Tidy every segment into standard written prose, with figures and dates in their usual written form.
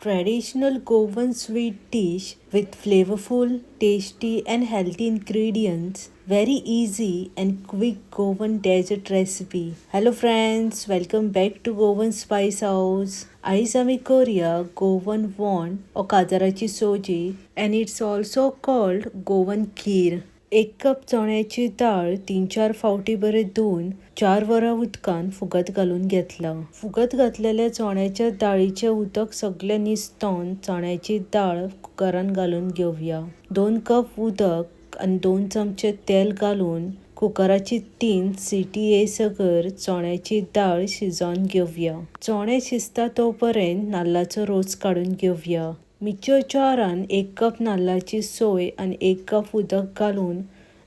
Traditional Goan sweet dish with flavorful, tasty and healthy ingredients. Very easy and quick Goan dessert recipe. Hello friends, welcome back to Goan Spice House. आयज आमी करूया गोवन वॉन or काजराची सोजी and it's also called Goan kheer. 1 cup चण्याची डाळ 3-4 फावटी बरे धुवन 4 वरां उदकान फुगत घालून घेतला. फुगत घातलेल्या चण्याच्या डाळीचे उदक सगळे निसतोन चण्याची डाळ कुकरान घालून घेवया. 2 कप उदक आणि 2 चमचे तेल घालून कुकराची 3 सिटी येसगर चण्याची डाळ शिजोवन घेवया. चणे शिजता तोपर्यंत नाल्लाचो रोस काढून घेवया. मिक्सर जारान 1 कप नाल्लाची सोय आणि 1 कप उदक घालून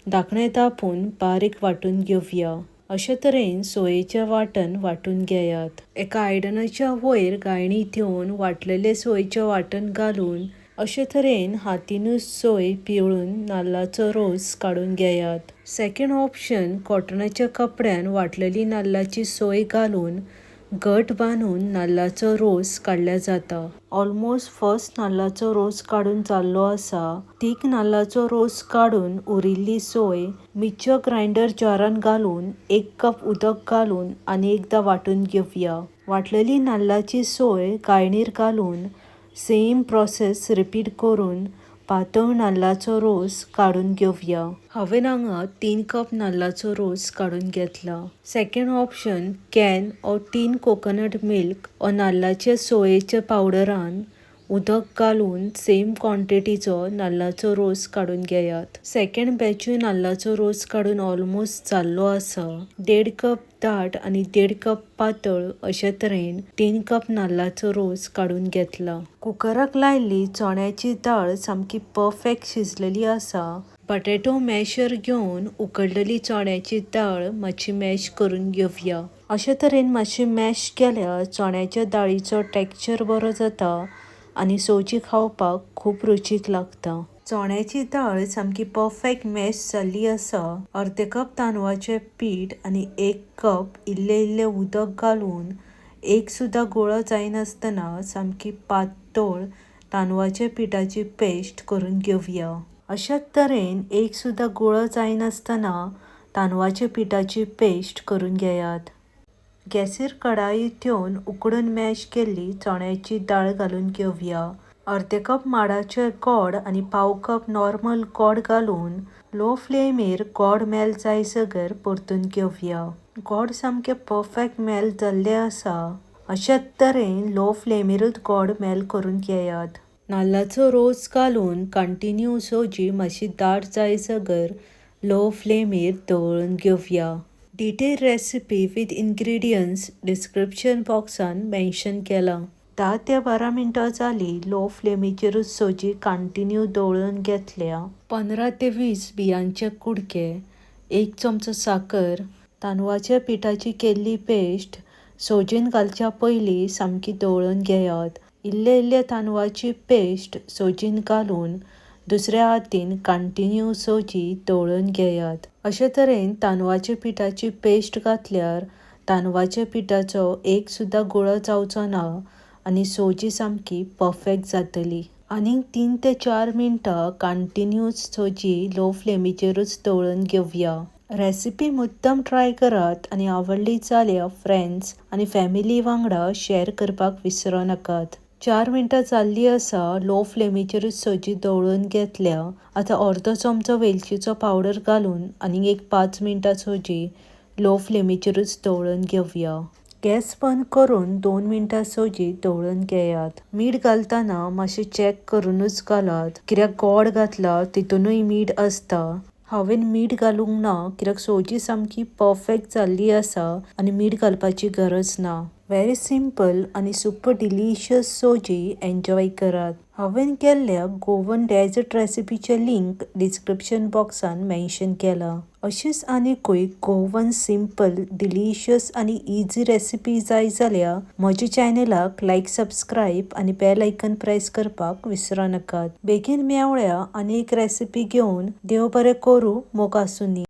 धाकणे धापून बारीक वाटून घेवया. अशे तरेन सोयेचे वाटण वाटून घेयात. एका आयदनाच्या वयर गाळणी ठेवून वाटलेले सोयेचे वाटण घालून अशे तरेन हातीनूच सोय पिळून नाल्लाचो रोस काढून घेयात. सेकंड ऑप्शन, कॉटनाच्या कपड्यान वाटलेली नाल्लाची सोय घालून घट बांधून नाल्लाचो रोस काढल्या जाता. ऑलमोस्ट फर्स्ट नाल्लाचो रोस काढून जाल्लो आसा. तीक नाल्लाचो रोस काढून उरिल्ली सोय मिक्सर ग्राइंडर जारान घालून 1 कप उदक घालून आणि एकदा वाटून घेवया. वाटलेली नाल्लाची सोय गाळणीर घालून सेम प्रोसेस रिपीट करून पातळ नाल्लाचो रोस काढून घेवया. हांवें हांगा 3 कप नाल्लाचो रोस काढून घेतला. सेकंड ऑप्शन, कॅन और टीन कोकोनट मिल्क और नाल्लाचे सोयेच्या पावडरान उदक घालून सेम क्वांटिटीचो नाल्लाचो रोस काढून घेयात. सेकंड बॅचूय नाल्लाचो रोस काढून ऑलमोस्ट जाल्लो आसा. 1.5 कप दाट आणि 1.5 कप पातळ अशे तरेन 3 कप नाल्लाचो रोस काढून घेतला. कुकराक लायल्ली चण्याची डाळ सामकी परफेक्ट शिजलेली आसा. बटाटो मॅशर घेवन उकडलेली चण्याची डाळ मातशी मॅश करून घेवया. अशे तरेन मातशी मॅश केल्यार चण्याच्या डाळीचो टेक्स्चर बरो जाता आणि सोजी खावपाक खूप रुचीक लागता. चण्याची डाळ सामकी परफेक्ट मॅश जाल्ली आसा. अर्दे कप तांदळाचे पीठ आणि 1 कप इल्ले उदक घालून एक सुद्धा गोळो जायनासतना सामकी पातळ तांदळाच्या पिठाची पेस्ट करून घेवया. अशाच तरेन एक सुद्धा गोळो जायनासतना तांदळाच्या पिठाची पेस्ट करून घेयात. गॅसीर कढाई ठेवून उकडून मॅश केल्ली चण्याची डाळ घालून घेवया. अर्दे कप माडाचे गोड आणि पाव कप नॉर्मल गोड घालून लो फ्लेमीर गोड मेल्ट जायसगर परतून घेवया. गोड सामके परफेक्ट मेल्ट जाल्ले आसा. अशाच तरेन लो फ्लेमीरूच गोड मेल्ट करून घेयात. नाल्लाचो रोस घालून कंटिन्यू सोजी मातशी दाट जायसगर लो फ्लेमीर दवरून घेवया. Detail recipe with ingredients description बॉक्सान मेन्शन केला. 10 ते 12 मिनटां जाली लो फ्लेमीचेरूच सोजी कंटिन्यू दवळून घेतल्या. 15 ते 20 बियांचे कुडके, 1 चमचो साकर, तांदळाच्या पिठाची केल्ली पेस्ट सोजीन घालच्या पयलीं सामकी दवळून घेयात. इल्ले तांदळाची पेस्ट सोजीन घालून दुसऱ्या हातीन कंटिन्यू सोजी दवळून घेयात. अशे तरेन तांदळाच्या पिठाची पेस्ट घातल्यार तांदळाच्या पिठाचो एक सुद्धा गोळो जावचो ना आणि सोजी सामकी परफेक्ट जातली. आनीक 3 ते 4 मिनटां कंटिन्यूस सोजी लो फ्लेमीचेरूच दवळून घेवया. रेसिपी मुद्दम ट्राय करात आणि आवडली जाल्यार फ्रेंड्स आणि फॅमिली वांगडा शेअर करपाक विसरूं नाकात. 4 मिनटां जाल्ली आसा. लो फ्लेमीचेरूच सोजी दवळून घेतल्या. आतां अर्दो चमचो वेलचीचो पावडर घालून आनीक एक 5 मिनटां सोजी लो फ्लेमीचेरूच दवळून घेवया. गॅस बंद करून 2 मिनटां सोजी दवळून घेयात. मीठ घालतना मातशें चॅक करूनच घालात, कित्याक गोड घातला तितूनय मीठ आसता. हांवें मीठ घालूंक ना कित्याक सोजी सामकी परफेक्ट जाल्ली आसा आणि मीठ घालपाची गरज ना. व्हेरी सिंपल आणि सुपर डिलिशियस सोजी एन्जॉय करात. हांवें केल्ल्या गोवन डेझर्ट रेसिपीचे लिंक डिस्क्रिप्शन बॉक्सान मेन्शन केला. अशीच आनीकूय गोवन सिंपल डिलिशियस आणि इझी रेसिपी जाय जाल्यार म्हज्या चॅनलाक लायक, सबस्क्राईब आणि बेल आयकन प्रेस करपाक विसरूं नाकात. बेगीन मेवळ्या आनी एक रेसिपी घेवन. देव बरें करूं. मोग आसूं नी.